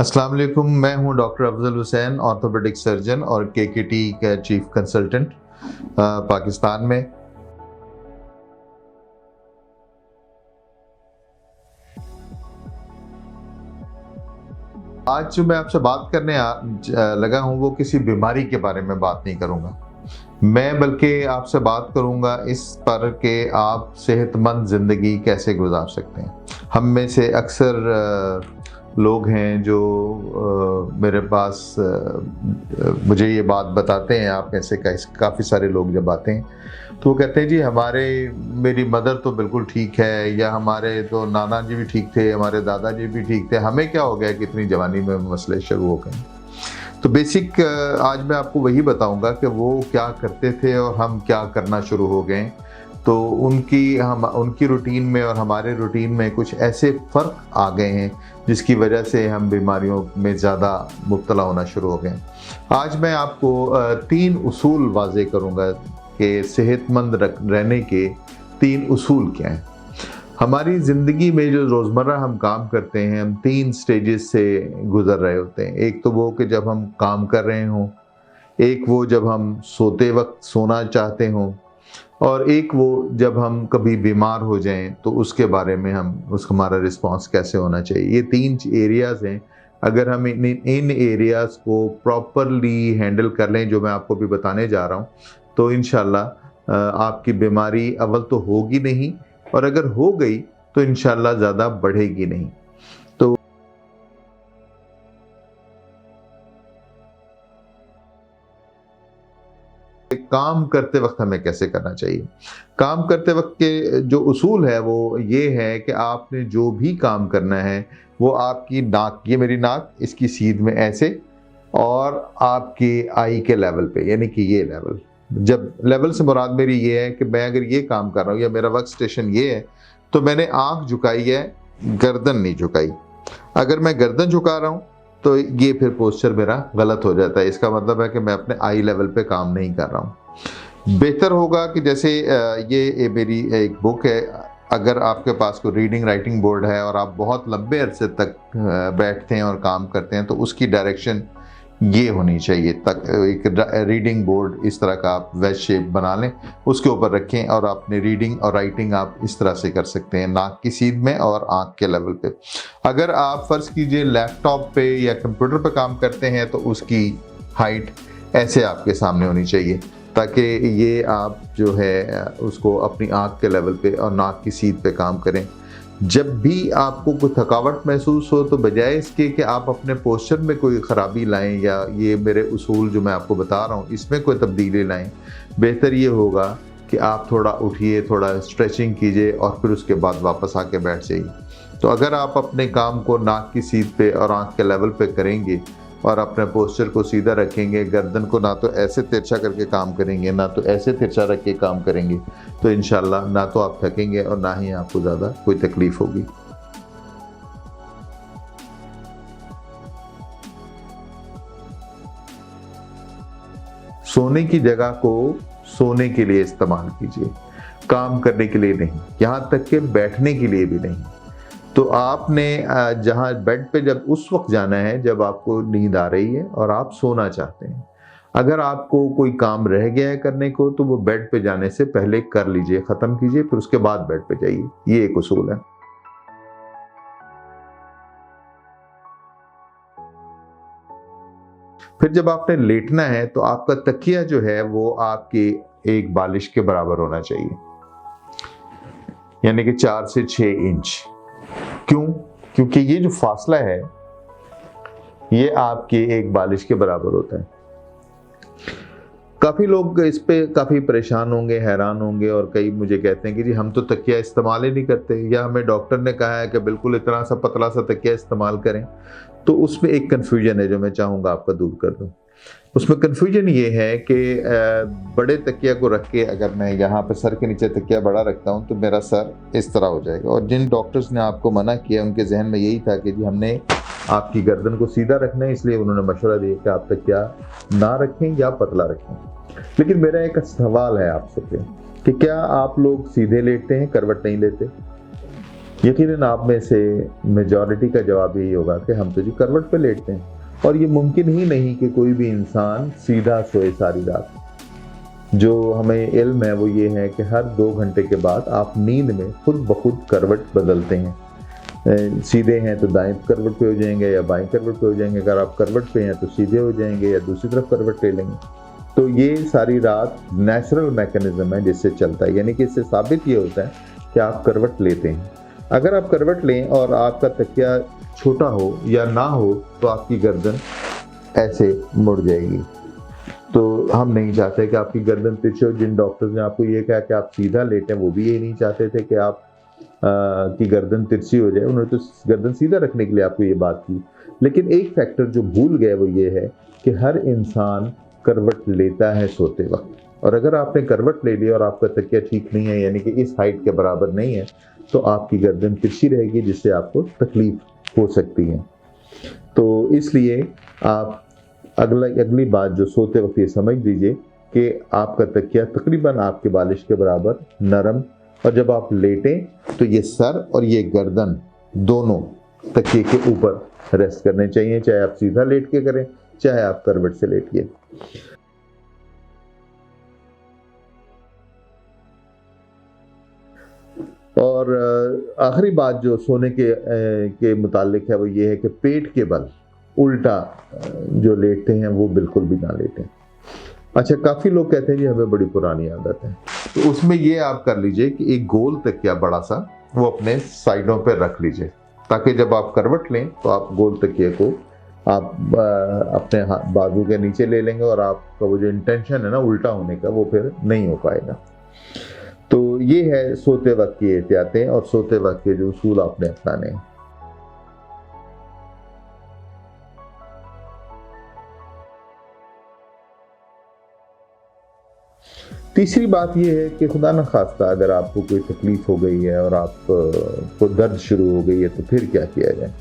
अस्सलाम वालेकुम। मैं हूं doctor Afzal Hussain, orthopaedic surgeon और केकेटी का चीफ कंसल्टेंट पाकिस्तान में। आज जो मैं आपसे बात करने लगा हूं वो किसी बीमारी के बारे में बात नहीं करूंगा। मैं बल्कि आपसे बात करूंगा इस पर कि आप सेहतमंद ज़िंदगी कैसे गुजार सकते हैं। हम में से अक्सर लोग हैं जो मेरे पास मुझे ये बात बताते हैं, आप में से काफ़ी सारे लोग जब आते हैं तो वो कहते हैं जी मेरी मदर तो बिल्कुल ठीक है, या हमारे तो नाना जी भी ठीक थे, हमारे दादाजी भी ठीक थे, हमें क्या हो गया कि इतनी जवानी में मसले शुरू हो गए। तो बेसिक आज मैं आपको वही बताऊंगा कि वो क्या करते थे और हम क्या करना शुरू हो गए। तो उनकी रूटीन में और हमारे रूटीन में कुछ ऐसे फ़र्क आ गए हैं जिसकी वजह से हम बीमारियों में ज़्यादा मुब्तला होना शुरू हो गए। आज मैं आपको 3 उसूल वाज़े करूँगा कि सेहतमंद रहने के 3 उसूल क्या हैं। हमारी ज़िंदगी में जो रोज़मर्रा हम काम करते हैं, हम 3 स्टेजेस से गुज़र रहे होते हैं। एक तो वो कि जब हम काम कर रहे हों, एक वो जब हम सोते वक्त सोना चाहते हों, और एक वो जब हम कभी बीमार हो जाएं तो उसके बारे में हमारा रिस्पांस कैसे होना चाहिए। ये 3 एरियाज़ हैं। अगर हम इन एरियाज़ को प्रॉपरली हैंडल कर लें, जो मैं आपको भी बताने जा रहा हूँ, तो इंशाल्लाह आपकी बीमारी अव्वल तो होगी नहीं, और अगर हो गई तो इंशाल्लाह ज़्यादा बढ़ेगी नहीं। तो काम करते वक्त हमें कैसे करना चाहिए। काम करते वक्त के जो उसूल है वो ये है कि आपने जो भी काम करना है वो आपकी नाक, ये मेरी नाक, इसकी सीध में ऐसे, और आपकी आई के लेवल पे, यानी कि ये लेवल। जब लेवल से मुराद मेरी ये है कि मैं अगर ये काम कर रहा हूँ या मेरा वर्क स्टेशन ये है तो मैंने आँख झुकाई है, गर्दन नहीं झुकाई। अगर मैं गर्दन झुका रहा हूँ तो ये फिर पोस्चर मेरा गलत हो जाता है। इसका मतलब है कि मैं अपने आई लेवल पे काम नहीं कर रहा हूँ। बेहतर होगा कि जैसे ये मेरी एक बुक है, अगर आपके पास कोई रीडिंग राइटिंग बोर्ड है और आप बहुत लंबे अरसे तक बैठते हैं और काम करते हैं तो उसकी डायरेक्शन ये होनी चाहिए। तक एक रीडिंग बोर्ड इस तरह का आप वेज शेप बना लें, उसके ऊपर रखें और अपनी रीडिंग और राइटिंग आप इस तरह से कर सकते हैं, नाक की सीध में और आँख के लेवल पे। अगर आप फ़र्ज़ कीजिए लैपटॉप पे या कंप्यूटर पे काम करते हैं तो उसकी हाइट ऐसे आपके सामने होनी चाहिए, ताकि ये आप जो है उसको अपनी आँख के लेवल पे और नाक की सीध पे काम करें। जब भी आपको कोई थकावट महसूस हो तो बजाय इसके कि आप अपने पोस्चर में कोई ख़राबी लाएं या ये मेरे उसूल जो मैं आपको बता रहा हूँ इसमें कोई तब्दीली लाएं, बेहतर ये होगा कि आप थोड़ा उठिए, थोड़ा स्ट्रेचिंग कीजिए और फिर उसके बाद वापस आके बैठ जाइए। तो अगर आप अपने काम को नाक की सीध पे और आँख के लेवल पे करेंगे और अपने पोस्चर को सीधा रखेंगे, गर्दन को ना तो ऐसे तिरछा करके काम करेंगे ना तो ऐसे तिरछा रख के काम करेंगे, तो इंशाल्लाह ना तो आप थकेंगे और ना ही आपको ज़्यादा कोई तकलीफ होगी। सोने की जगह को सोने के लिए इस्तेमाल कीजिए, काम करने के लिए नहीं, यहाँ तक कि बैठने के लिए भी नहीं। तो आपने जहाँ बेड पे जब उस वक्त जाना है जब आपको नींद आ रही है और आप सोना चाहते हैं। अगर आपको कोई काम रह गया है करने को तो वो बेड पे जाने से पहले कर लीजिए, ख़त्म कीजिए, फिर उसके बाद बेड पे जाइए। ये एक उसूल है। फिर जब आपने लेटना है तो आपका तकिया जो है वो आपकी एक बालिश के बराबर होना चाहिए, यानी कि 4 से 6 इंच। क्यों? क्योंकि ये जो फासला है ये आपकी एक बालिश के बराबर होता है। काफ़ी लोग इस पे काफ़ी परेशान होंगे, हैरान होंगे, और कई मुझे कहते हैं कि जी हम तो तकिया इस्तेमाल ही नहीं करते, या हमें डॉक्टर ने कहा है कि बिल्कुल इतना सा पतला सा तकिया इस्तेमाल करें। तो उसमें एक कन्फ्यूजन है जो मैं चाहूँगा आपका दूर कर दूँ। उसमें कन्फ्यूजन ये है कि बड़े तकिया को रख के अगर मैं यहाँ पे सर के नीचे तकिया बड़ा रखता हूँ तो मेरा सर इस तरह हो जाएगा, और जिन डॉक्टर्स ने आपको मना किया उनके जहन में यही था कि जी हमने आपकी गर्दन को सीधा रखना है, इसलिए उन्होंने मशवरा दिया कि आप तकिया ना रखें या पतला रखें। लेकिन मेरा एक सवाल है आप सबसे कि क्या आप लोग सीधे लेटते हैं, करवट नहीं लेते? यकीनन आप में से मेजॉरिटी का जवाब यही होगा कि हम तो जी करवट पे लेटते हैं, और ये मुमकिन ही नहीं कि कोई भी इंसान सीधा सोए सारी रात। जो हमें इल्म है वो ये है कि हर 2 घंटे के बाद आप नींद में खुद ब खुद करवट बदलते हैं। सीधे हैं तो दाएं करवट पे हो जाएंगे या बाएं करवट पे हो जाएंगे, अगर आप करवट पे हैं तो सीधे हो जाएंगे या दूसरी तरफ करवट ले लेंगे। तो ये सारी रात नेचुरल मैकेनिज्म है जिससे चलता है, यानी कि इससे साबित ये होता है कि आप करवट लेते हैं। अगर आप करवट लें और आपका तकिया छोटा हो या ना हो तो आपकी गर्दन ऐसे मुड़ जाएगी। तो हम नहीं चाहते कि आपकी गर्दन तिरछे हो। जिन डॉक्टर्स ने आपको ये कहा कि आप सीधा लेटें, वो भी ये नहीं चाहते थे कि आप की गर्दन तिरछी हो जाए। उन्होंने तो गर्दन सीधा रखने के लिए आपको ये बात की। लेकिन एक फैक्टर जो भूल गए वो ये है कि हर इंसान करवट लेता है सोते वक्त, और अगर आपने करवट ले लिया और आपका तकिया ठीक नहीं है, यानी कि इस हाइट के बराबर नहीं है, तो आपकी गर्दन तिरछी रहेगी जिससे आपको तकलीफ हो सकती है। तो इसलिए आप अगली बात जो सोते वक्त ये समझ लीजिए कि आपका तकिया तकरीबन आपके बालिश के बराबर नरम, और जब आप लेटें तो ये सर और ये गर्दन दोनों तकिए के ऊपर रेस्ट करने चाहिए, चाहे आप सीधा लेट के करें चाहे आप करवट से लेटिए। और आखिरी बात जो सोने के मुतालिक है वो ये है कि पेट के बल उल्टा जो लेटते हैं वो बिल्कुल भी ना लेटें। अच्छा, काफ़ी लोग कहते हैं कि हमें बड़ी पुरानी आदत है, तो उसमें ये आप कर लीजिए कि एक गोल तकिया बड़ा सा वो अपने साइडों पे रख लीजिए, ताकि जब आप करवट लें तो आप गोल तकिए को आप अपने बाजू के नीचे ले लेंगे और आपका वो जो इंटेंशन है ना उल्टा होने का वो फिर नहीं हो पाएगा। तो ये है सोते वक्त की एहतियातें और सोते वक्त के जो उसूल आपने अपनाने हैं। तीसरी बात यह है कि खुदा न खास्ता अगर आपको कोई तकलीफ हो गई है और आपको दर्द शुरू हो गई है तो फिर क्या किया जाए।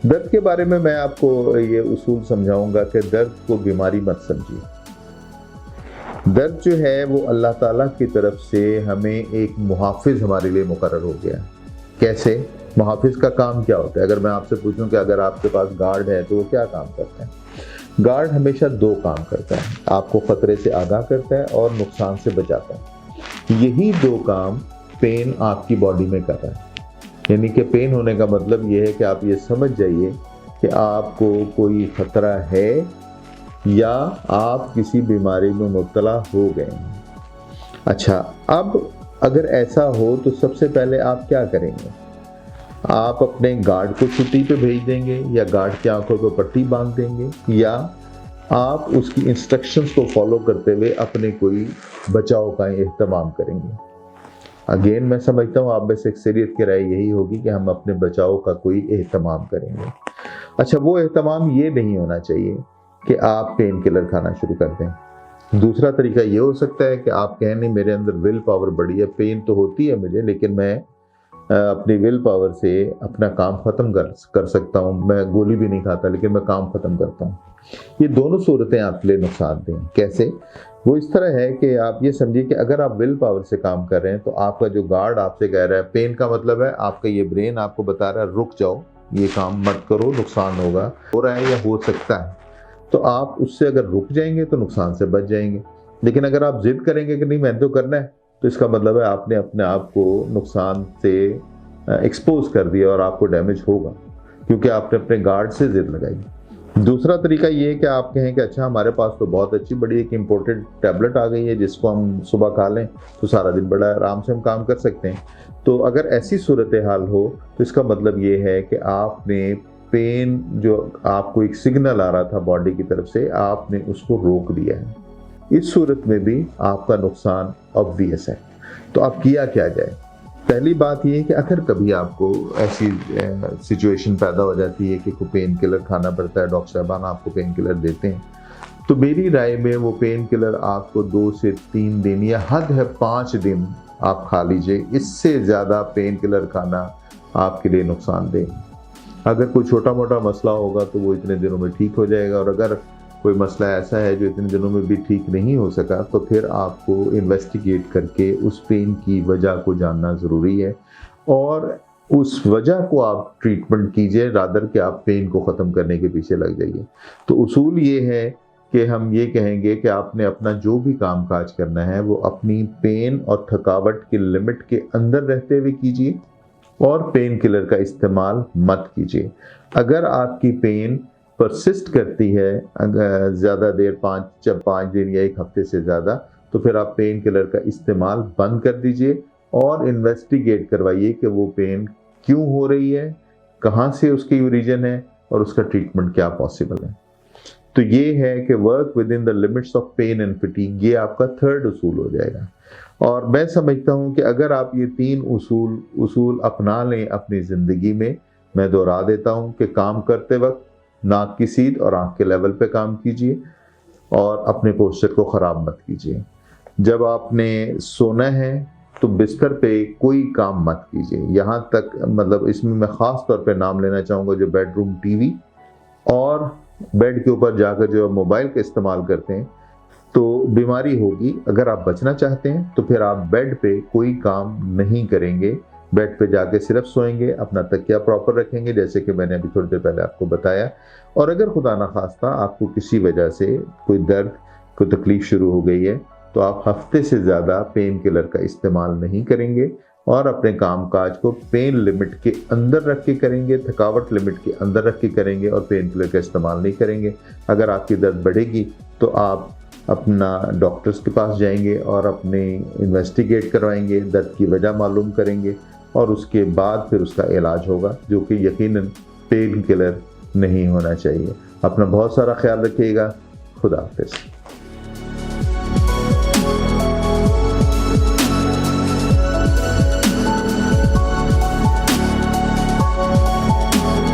दर्द के बारे में मैं आपको ये उसूल समझाऊंगा कि दर्द को बीमारी मत समझिए। दर्द जो है वो अल्लाह ताला की तरफ से हमें एक मुहाफिज हमारे लिए मुकर्रर हो गया। कैसे? मुहाफिज का काम क्या होता है? अगर मैं आपसे पूछूं कि अगर आपके पास गार्ड है तो वो क्या काम करता है? गार्ड हमेशा 2 काम करता है, आपको खतरे से आगाह करता है और नुकसान से बचाता है। यही 2 काम पेन आपकी बॉडी में कर रहा है। यानी कि पेन होने का मतलब ये है कि आप ये समझ जाइए कि आपको कोई खतरा है या आप किसी बीमारी में मुब्तला हो गए हैं। अच्छा, अब अगर ऐसा हो तो सबसे पहले आप क्या करेंगे? आप अपने गार्ड को छुट्टी पे भेज देंगे या गार्ड की आंखों पर पट्टी बांध देंगे, या आप उसकी इंस्ट्रक्शंस को फॉलो करते हुए अपने कोई बचाव का एहतमाम करेंगे। अगेन मैं समझता हूँ आप में से अक्सरियत की राय यही होगी कि हम अपने बचाव का कोई एहतमाम करेंगे। अच्छा, वो एहतमाम ये नहीं होना चाहिए कि आप पेन किलर खाना शुरू कर दें। दूसरा तरीका ये हो सकता है कि आप कहें नहीं मेरे अंदर विल पावर बड़ी है, पेन तो होती है मुझे लेकिन मैं अपनी विल पावर से अपना काम ख़त्म कर सकता हूँ, मैं गोली भी नहीं खाता लेकिन मैं काम ख़त्म करता हूँ। ये दोनों सूरतें आपके लिए नुकसानदेह हैं। कैसे? वो इस तरह है कि आप ये समझिए कि अगर आप विल पावर से काम कर रहे हैं तो आपका जो गार्ड आपसे कह रहा है, पेन का मतलब है आपका ये ब्रेन आपको बता रहा है रुक जाओ, ये काम मत करो, नुकसान होगा, हो रहा है या हो सकता है। तो आप उससे अगर रुक जाएंगे तो नुकसान से बच जाएंगे। लेकिन अगर आप जिद करेंगे कि नहीं मैंने तो करना है, तो इसका मतलब है आपने अपने आप को नुकसान से एक्सपोज कर दिया और आपको डैमेज होगा क्योंकि आपने अपने गार्ड से जिद लगाई। दूसरा तरीका ये है कि आप कहें कि अच्छा हमारे पास तो बहुत अच्छी बड़ी एक इम्पोर्टेड टैबलेट आ गई है जिसको हम सुबह खा लें तो सारा दिन बड़ा आराम से हम काम कर सकते हैं। तो अगर ऐसी सूरत हाल हो तो इसका मतलब ये है कि आपने पेन जो आपको एक सिग्नल आ रहा था बॉडी की तरफ से, आपने उसको रोक दिया है। इस सूरत में भी आपका नुकसान ऑब्वियस है। तो आप किया क्या जाए? पहली बात ये है कि अगर कभी आपको ऐसी सिचुएशन पैदा हो जाती है कि कोई पेन किलर खाना पड़ता है, डॉक्टर साहबान आपको पेन किलर देते हैं, तो मेरी राय में वो पेन किलर आपको 2 से 3 दिन या हद है 5 दिन आप खा लीजिए। इससे ज़्यादा पेन किलर खाना आपके लिए नुकसानदेह। अगर कोई छोटा मोटा मसला होगा तो वो इतने दिनों में ठीक हो जाएगा, और अगर कोई मसला ऐसा है जो इतने दिनों में भी ठीक नहीं हो सका तो फिर आपको इन्वेस्टिगेट करके उस पेन की वजह को जानना ज़रूरी है। اور اس وجہ کو آپ ٹریٹمنٹ کیجئے رادر کہ آپ پین کو ختم کرنے کے پیچھے لگ جائیے۔ تو اصول یہ ہے کہ ہم یہ کہیں گے کہ آپ نے اپنا جو بھی کام کاج کرنا ہے وہ اپنی پین اور تھکاوٹ کی لمٹ کے اندر رہتے ہوئے کیجئے اور پین کلر کا استعمال مت کیجئے۔ اگر آپ کی پین پرسسٹ کرتی ہے زیادہ دیر 5 دن یا 1 ہفتے سے زیادہ، تو پھر آپ پین کلر کا استعمال بند کر دیجئے اور انویسٹیگیٹ کروائیے کہ وہ پین کیوں ہو رہی ہے، کہاں سے اس کی اوریجن ہے اور اس کا ٹریٹمنٹ کیا پاسبل ہے۔ تو یہ ہے کہ work within the limits of pain and fatigue, یہ آپ کا 3rd اصول ہو جائے گا۔ اور میں سمجھتا ہوں کہ اگر آپ یہ 3 اصول اپنا لیں اپنی زندگی میں دہرا دیتا ہوں کہ کام کرتے وقت ناک کی سیدھ اور آنکھ کے لیول پہ کام کیجئے اور اپنے پوسچر کو خراب مت کیجئے۔ جب آپ نے سونا ہے تو بستر پہ کوئی کام مت کیجئے، یہاں تک مطلب اس میں خاص طور پہ نام لینا چاہوں گا جو بیڈ روم ٹی وی اور بیڈ کے اوپر جا کر جو موبائل کا استعمال کرتے ہیں تو بیماری ہوگی۔ اگر آپ بچنا چاہتے ہیں تو پھر آپ بیڈ پہ کوئی کام نہیں کریں گے، بیڈ پہ جا کے صرف سوئیں گے، اپنا تکیہ پراپر رکھیں گے جیسے کہ میں نے ابھی تھوڑی دیر پہلے آپ کو بتایا۔ اور اگر خدا نخواستہ آپ کو کسی وجہ سے کوئی درد کوئی تکلیف شروع ہو گئی ہے تو آپ ہفتے سے زیادہ پین کلر کا استعمال نہیں کریں گے اور اپنے کام کاج کو پین لمٹ کے اندر رکھ کے کریں گے، تھکاوٹ لمٹ کے اندر رکھ کے کریں گے اور پین کلر کا استعمال نہیں کریں گے۔ اگر آپ کی درد بڑھے گی تو آپ اپنا ڈاکٹرز کے پاس جائیں گے اور اپنے انویسٹیگیٹ کروائیں گے، درد کی وجہ معلوم کریں گے اور اس کے بعد پھر اس کا علاج ہوگا، جو کہ یقیناً پین کلر نہیں ہونا چاہیے۔ اپنا بہت سارا خیال رکھیے گا۔ خدا حافظ۔